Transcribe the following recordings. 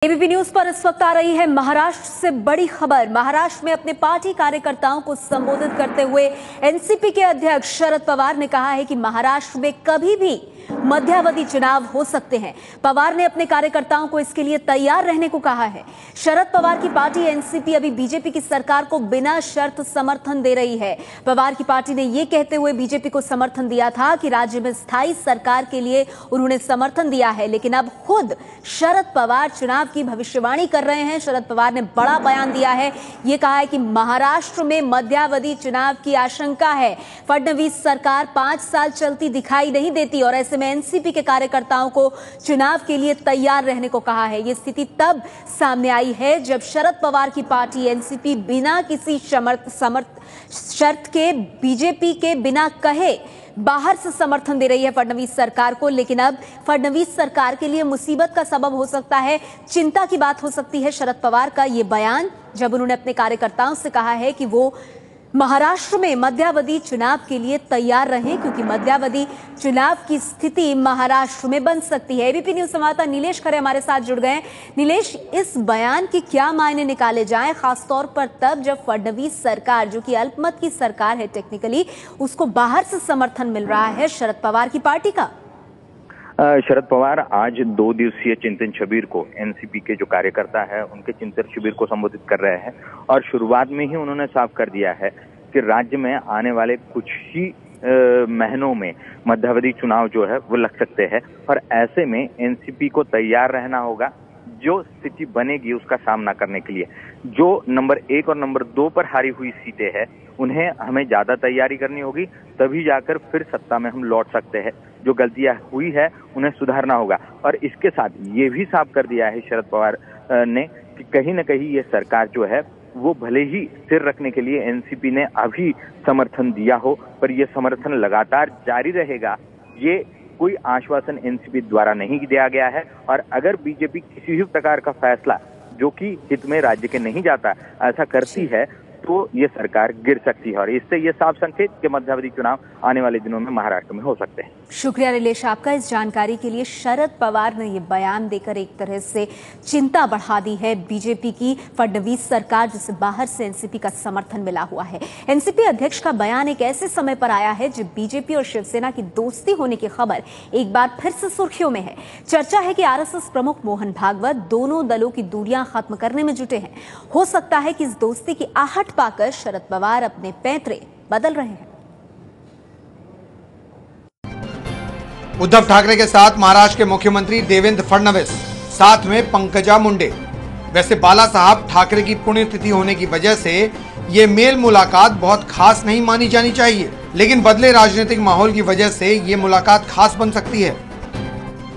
ABP news पर इस वक्त आ रही है महाराष्ट्र से बड़ी खबर। महाराष्ट्र में अपने पार्टी कार्यकर्ताओं को संबोधित करते हुए एनसीपी के अध्यक्ष शरद पवार ने कहा है कि महाराष्ट्र में कभी भी मध्यावधि चुनाव हो सकते हैं। पवार ने अपने कार्यकर्ताओं को इसके लिए तैयार रहने को कहा है। शरद पवार की पार्टी एनसीपी अभी बीजेपी की सरकार को बिना शर्त समर्थन दे रही है। पवार की पार्टी ने यह कहते हुए बीजेपी को समर्थन दिया था कि राज्य में स्थायी सरकार के लिए उन्होंने समर्थन दिया है, लेकिन अब खुद शरद पवार चुनाव की भविष्यवाणी कर रहे हैं। शरद पवार ने बड़ा बयान दिया है। यह कहा है कि महाराष्ट्र में मध्यावधि चुनाव की आशंका है। फडणवीस सरकार 5 साल चलती दिखाई नहीं देती और ऐसे में एनसीपी के कार्यकर्ताओं को चुनाव के लिए तैयार रहने को कहा है। यह स्थिति तब सामने आई है जब शरद पवार की पार्टी एनसीपी बिना किसी शर्त के बीजेपी के बिना कहे बाहर से समर्थन दे रही है फडणवीस सरकार को, लेकिन अब फडणवीस सरकार के लिए मुसीबत का सबब हो सकता है, चिंता की बात हो सकती है। शरद पवार का यह बयान जब उन्होंने अपने कार्यकर्ताओं से कहा है कि वो महाराष्ट्र में मध्यावधि चुनाव के लिए तैयार रहें, क्योंकि मध्यावधि चुनाव की स्थिति महाराष्ट्र में बन सकती है। एबीपी न्यूज संवाददाता नीलेश खरे हमारे साथ जुड़ गए। नीलेश, इस बयान के क्या मायने निकाले जाएं, खासतौर पर तब जब फडणवीस सरकार, जो कि अल्पमत की सरकार है टेक्निकली, उसको बाहर से समर्थन मिल रहा है शरद पवार की पार्टी का? शरद पवार आज 2 दिवसीय चिंतन शिविर को एनसीपी के जो कार्यकर्ता है उनके चिंतन शिविर को संबोधित कर रहे हैं और शुरुआत में ही उन्होंने साफ कर दिया है कि राज्य में आने वाले कुछ ही महीनों में मध्यावधि चुनाव जो है वो लग सकते हैं और ऐसे में एनसीपी को तैयार रहना होगा जो स्थिति बनेगी उसका सामना करने के लिए। जो नंबर 1 और नंबर 2 पर हारी हुई सीटें हैं उन्हें हमें ज्यादा तैयारी करनी होगी, तभी जाकर फिर सत्ता में हम लौट सकते हैं। जो गलतियां हुई है उन्हें सुधारना होगा और इसके साथ ये भी साफ कर दिया है शरद पवार ने कि कहीं न कहीं ये सरकार जो है वो भले ही सिर रखने के लिए एनसीपी ने अभी समर्थन दिया हो, पर यह समर्थन लगातार जारी रहेगा। ये कोई आश्वासन एनसीपी द्वारा नहीं दिया गया है और अगर बीजेपी किसी भी प्रकार का फैसला जो कि हित में राज्य के नहीं जाता ऐसा करती है तो ये सरकार गिर सकती है और इससे ये साफ संकेत कि मध्यावधि चुनाव आने वाले दिनों में महाराष्ट्र में हो सकते हैं। शुक्रिया नीलेश आपका इस जानकारी के लिए। शरद पवार ने ये बयान देकर एक तरह से चिंता बढ़ा दी है बीजेपी की, फडणवीस सरकार जिसे बाहर से एनसीपी का समर्थन मिला हुआ है। एनसीपी अध्यक्ष का बयान एक ऐसे समय पर आया है जब बीजेपी और शिवसेना की दोस्ती होने की खबर एक बार फिर से सुर्खियों में है। चर्चा है कि आरएसएस प्रमुख मोहन भागवत दोनों दलों की दूरियां खत्म करने में जुटे हैं। हो सकता है कि इस दोस्ती की आहट पाकर शरद पवार अपने पैंतरे बदल रहे हैं। उद्धव ठाकरे के साथ महाराष्ट्र के मुख्यमंत्री देवेंद्र फडणवीस, साथ में पंकजा मुंडे। वैसे बाला साहब ठाकरे की पुण्यतिथि होने की वजह से ये मेल मुलाकात बहुत खास नहीं मानी जानी चाहिए, लेकिन बदले राजनीतिक माहौल की वजह से ये मुलाकात खास बन सकती है।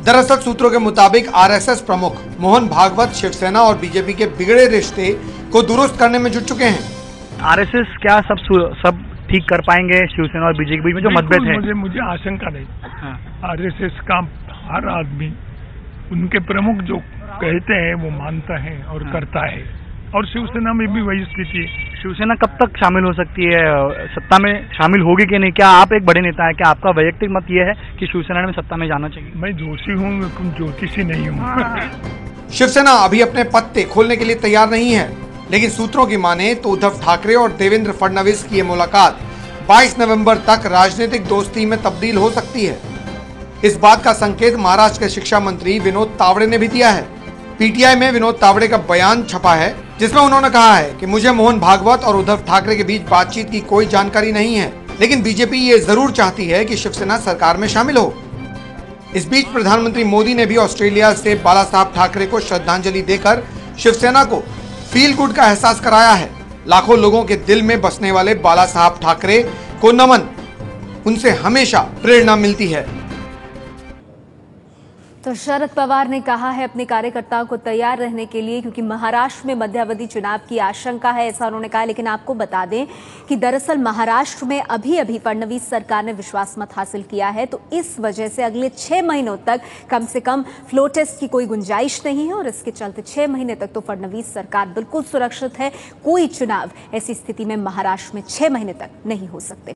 दरअसल सूत्रों के मुताबिक आरएसएस प्रमुख मोहन भागवत शिवसेना और बीजेपी के बिगड़े रिश्ते को दुरुस्त करने में जुट चुके हैं। आरएसएस क्या सब ठीक कर पाएंगे शिवसेना और बीजेपी के बीच में जो मतभेद है? मुझे आशंका नहीं। आरएसएस का हर आदमी उनके प्रमुख जो कहते हैं वो मानता है और करता है और शिवसेना में भी वही स्थिति है। शिवसेना कब तक शामिल हो सकती है, सत्ता में शामिल होगी कि नहीं? क्या आप एक बड़े नेता है, क्या आपका वैयक्तिक मत ये है कि शिवसेना में सत्ता में जाना चाहिए? मैं जोशी हूँ, ज्योतिषी नहीं हूँ। शिवसेना अभी अपने पत्ते खोलने के लिए तैयार नहीं है, लेकिन सूत्रों की माने तो उद्धव ठाकरे और देवेंद्र फडणवीस की ये मुलाकात 22 नवंबर तक राजनीतिक दोस्ती में तब्दील हो सकती है। इस बात का संकेत महाराष्ट्र के शिक्षा मंत्री विनोद तावड़े ने भी दिया है। पीटीआई में विनोद तावड़े का बयान छपा है जिसमें उन्होंने कहा है कि मुझे मोहन भागवत और उद्धव ठाकरे के बीच बातचीत की कोई जानकारी नहीं है, लेकिन बीजेपी ये जरूर चाहती है कि शिवसेना सरकार में शामिल हो। इस बीच प्रधानमंत्री मोदी ने भी ऑस्ट्रेलिया से बाला साहब ठाकरे को श्रद्धांजलि देकर शिवसेना को फील गुड का एहसास कराया है। लाखों लोगों के दिल में बसने वाले बाला साहब ठाकरे को नमन, उनसे हमेशा प्रेरणा मिलती है। तो शरद पवार ने कहा है अपने कार्यकर्ताओं को तैयार रहने के लिए, क्योंकि महाराष्ट्र में मध्यावधि चुनाव की आशंका है, ऐसा उन्होंने कहा। लेकिन आपको बता दें कि दरअसल महाराष्ट्र में अभी फडणवीस सरकार ने विश्वास मत हासिल किया है, तो इस वजह से अगले 6 महीनों तक कम से कम फ्लो टेस्ट की कोई गुंजाइश नहीं है और इसके चलते 6 महीने तक तो फडणवीस सरकार बिल्कुल सुरक्षित है। कोई चुनाव ऐसी स्थिति में महाराष्ट्र में 6 महीने तक नहीं हो सकते।